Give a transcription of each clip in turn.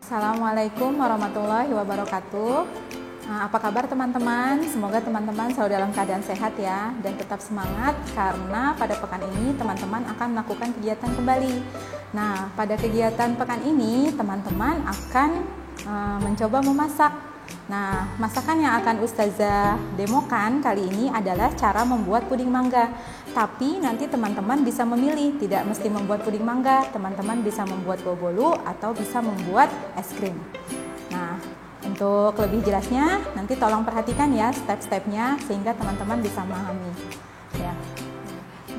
Assalamualaikum warahmatullahi wabarakatuh. Apa kabar teman-teman? Semoga teman-teman selalu dalam keadaan sehat ya, dan tetap semangat karena pada pekan ini teman-teman akan melakukan kegiatan kembali. Nah, pada kegiatan pekan ini teman-teman akan mencoba memasak. Nah, masakan yang akan Ustazah demokan kali ini adalah cara membuat puding mangga. Tapi nanti teman-teman bisa memilih, tidak mesti membuat puding mangga, teman-teman bisa membuat bolu atau bisa membuat es krim. Nah, untuk lebih jelasnya nanti tolong perhatikan ya step-stepnya sehingga teman-teman bisa memahami. Ya.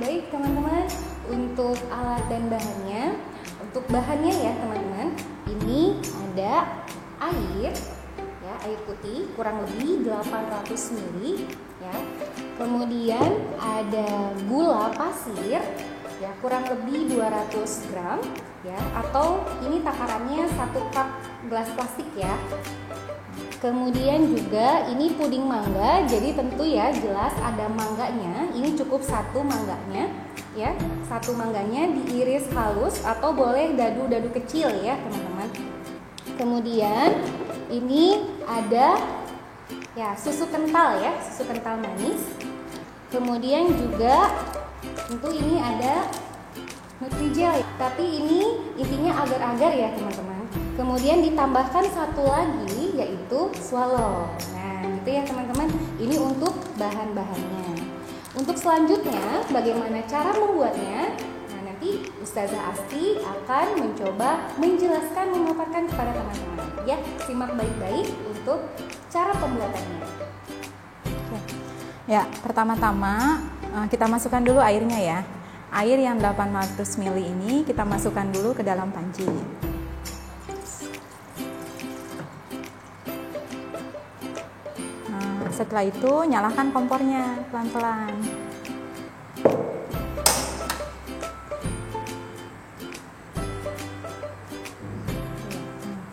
Baik teman-teman, untuk alat dan bahannya, untuk bahannya ya teman-teman, ini ada air, ya air putih kurang lebih 800 ml, ya. Kemudian ada gula pasir, ya kurang lebih 200 gram, ya. Atau ini takarannya 1 cup gelas plastik ya. Kemudian juga ini puding mangga, jadi tentu ya jelas ada mangganya. Ini cukup 1 mangganya, ya. 1 mangganya diiris halus atau boleh dadu-dadu kecil ya teman-teman. Kemudian ini ada ya susu kental ya, susu kental manis. Kemudian juga tentu ini ada Nutrijel, tapi ini intinya agar-agar ya teman-teman. Kemudian ditambahkan 1 lagi yaitu swallow. Nah gitu ya teman-teman, ini untuk bahan-bahannya. Untuk selanjutnya bagaimana cara membuatnya, nah nanti Ustazah Asti akan mencoba menjelaskan, memaparkan kepada teman-teman. Ya, simak baik-baik untuk cara pembuatannya. Ya, pertama-tama kita masukkan dulu airnya ya. Air yang 800 ml ini kita masukkan dulu ke dalam panci. Nah, setelah itu nyalakan kompornya pelan-pelan.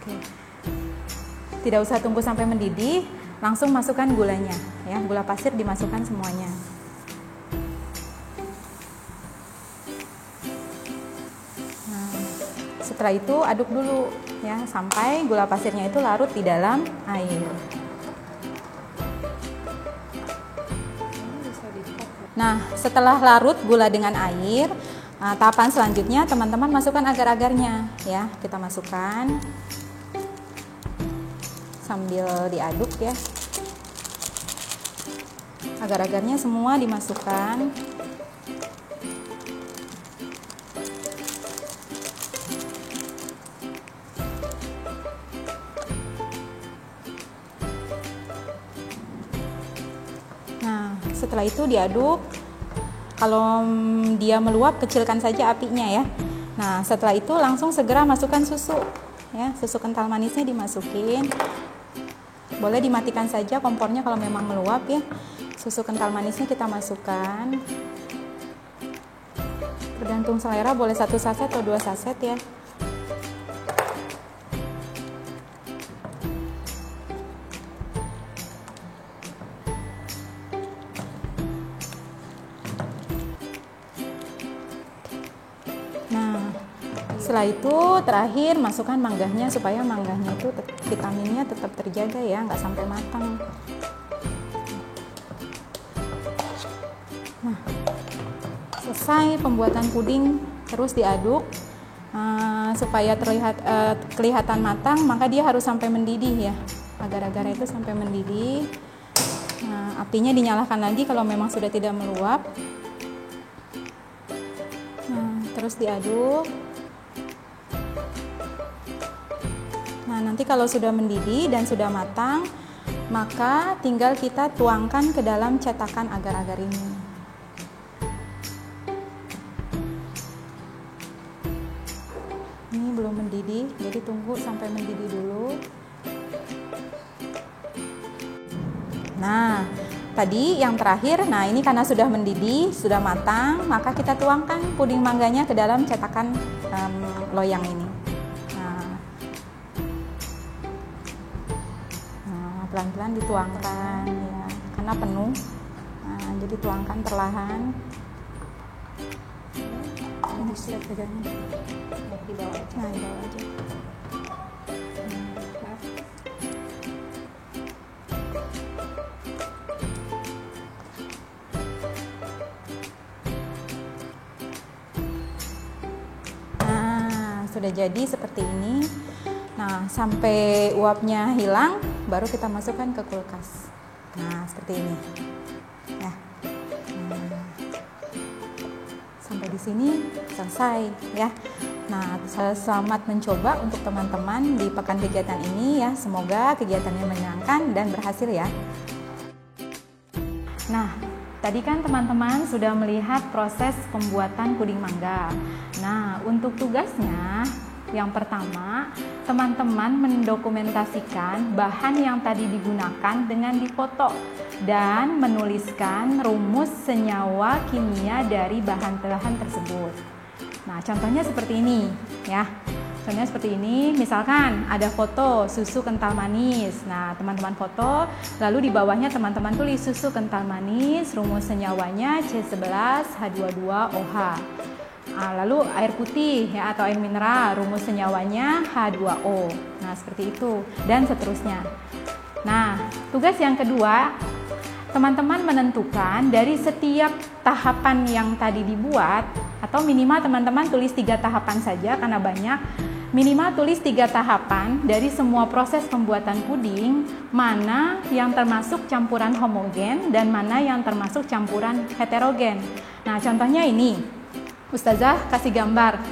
Oke. Tidak usah tunggu sampai mendidih, langsung masukkan gulanya ya, gula pasir dimasukkan semuanya. Nah, setelah itu aduk dulu ya sampai gula pasirnya itu larut di dalam air. Nah, setelah larut gula dengan air, tahapan selanjutnya teman-teman masukkan agar-agarnya ya. Kita masukkan sambil diaduk ya. Agar-agarnya semua dimasukkan. Nah, setelah itu diaduk. Kalau dia meluap, kecilkan saja apinya ya. Nah, setelah itu langsung segera masukkan susu ya, susu kental manisnya dimasukin. Boleh dimatikan saja kompornya kalau memang meluap ya. Susu kental manisnya kita masukkan. Tergantung selera, boleh 1 saset atau 2 saset ya. Nah, setelah itu terakhir masukkan mangganya supaya mangganya itu vitaminnya tetap terjaga ya, nggak sampai matang. Nah, selesai pembuatan puding, terus diaduk supaya terlihat kelihatan matang, maka dia harus sampai mendidih ya, agar-agar itu sampai mendidih. Nah, apinya dinyalakan lagi kalau memang sudah tidak meluap. Nah, terus diaduk. Nah, nanti kalau sudah mendidih dan sudah matang, maka tinggal kita tuangkan ke dalam cetakan agar-agar ini. Ini belum mendidih, jadi tunggu sampai mendidih dulu. Nah, tadi yang terakhir, nah ini karena sudah mendidih, sudah matang, maka kita tuangkan puding mangganya ke dalam cetakan loyang ini. Nah, pelan-pelan dituangkan ya, karena penuh. Nah, jadi tuangkan perlahan. Ini siap pegangnya. Di bawah aja. Nah, di bawah aja. sudah jadi seperti ini. Nah, sampai uapnya hilang, baru kita masukkan ke kulkas. Nah, seperti ini. Ya. Sampai di sini selesai ya. Nah, selamat mencoba untuk teman-teman di pekan kegiatan ini ya. Semoga kegiatannya menyenangkan dan berhasil ya. Nah, tadi kan teman-teman sudah melihat proses pembuatan puding mangga. Nah, untuk tugasnya yang pertama, teman-teman mendokumentasikan bahan yang tadi digunakan dengan difoto dan menuliskan rumus senyawa kimia dari bahan-bahan tersebut. Nah, contohnya seperti ini ya. Contohnya seperti ini, misalkan ada foto susu kental manis. Nah, teman-teman foto, lalu di bawahnya teman-teman tulis susu kental manis, rumus senyawanya C11H22OH. Lalu air putih ya atau air mineral, rumus senyawanya H2O. Nah, seperti itu dan seterusnya. Nah, tugas yang kedua, teman-teman menentukan dari setiap tahapan yang tadi dibuat, atau minimal teman-teman tulis 3 tahapan saja karena banyak. Minimal tulis 3 tahapan dari semua proses pembuatan puding, mana yang termasuk campuran homogen dan mana yang termasuk campuran heterogen. Nah, contohnya ini. Ustazah kasih gambar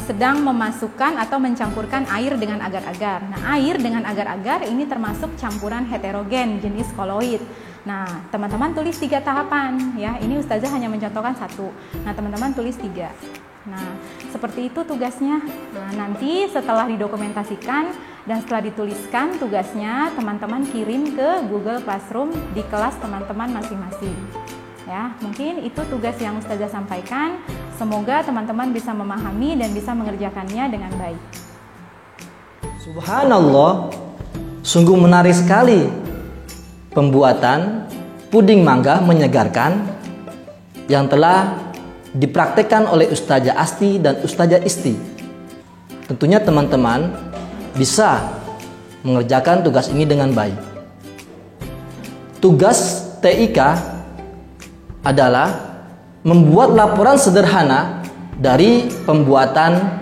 sedang memasukkan atau mencampurkan air dengan agar-agar. Nah, air dengan agar-agar ini termasuk campuran heterogen jenis koloid. Nah, teman-teman tulis 3 tahapan ya. Ini Ustazah hanya mencontohkan 1. Nah, teman-teman tulis 3. Nah, seperti itu tugasnya. Nah, nanti setelah didokumentasikan dan setelah dituliskan tugasnya, teman-teman kirim ke Google Classroom di kelas teman-teman masing-masing. Ya, mungkin itu tugas yang Ustazah sampaikan. Semoga teman-teman bisa memahami dan bisa mengerjakannya dengan baik. Subhanallah, sungguh menarik sekali pembuatan puding mangga menyegarkan yang telah dipraktekkan oleh Ustazah Asti dan Ustazah Isti. Tentunya teman-teman bisa mengerjakan tugas ini dengan baik. Tugas TIK adalah membuat laporan sederhana dari pembuatan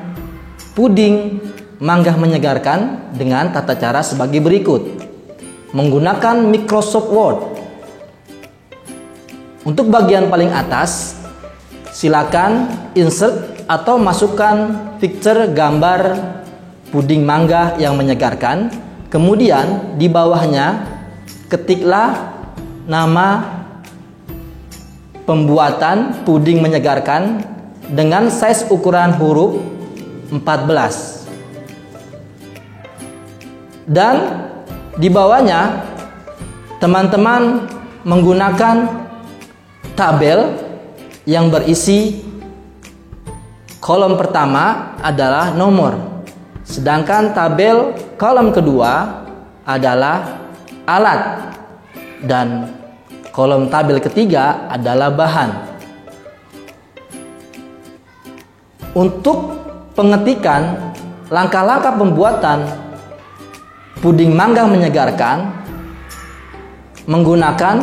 puding mangga menyegarkan dengan tata cara sebagai berikut. Menggunakan Microsoft Word. Untuk bagian paling atas, silakan insert atau masukkan picture gambar puding mangga yang menyegarkan. Kemudian di bawahnya ketiklah nama pembuatan puding menyegarkan dengan size ukuran huruf 14. Dan di bawahnya teman-teman menggunakan tabel yang berisi kolom pertama adalah nomor, sedangkan tabel kolom kedua adalah alat dan kolom tabel ketiga adalah bahan. Untuk pengetikan langkah-langkah pembuatan puding mangga menyegarkan menggunakan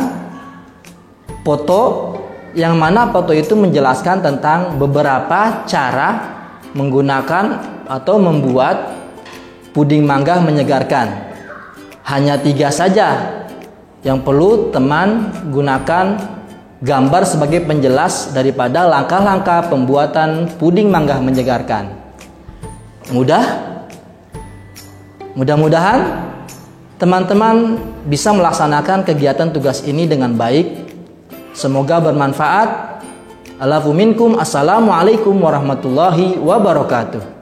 foto yang mana foto itu menjelaskan tentang beberapa cara menggunakan atau membuat puding mangga menyegarkan. Hanya 3 saja yang perlu teman gunakan gambar sebagai penjelas daripada langkah-langkah pembuatan puding mangga menyegarkan. Mudah-mudahan teman-teman bisa melaksanakan kegiatan tugas ini dengan baik. Semoga bermanfaat. Assalamualaikum warahmatullahi wabarakatuh.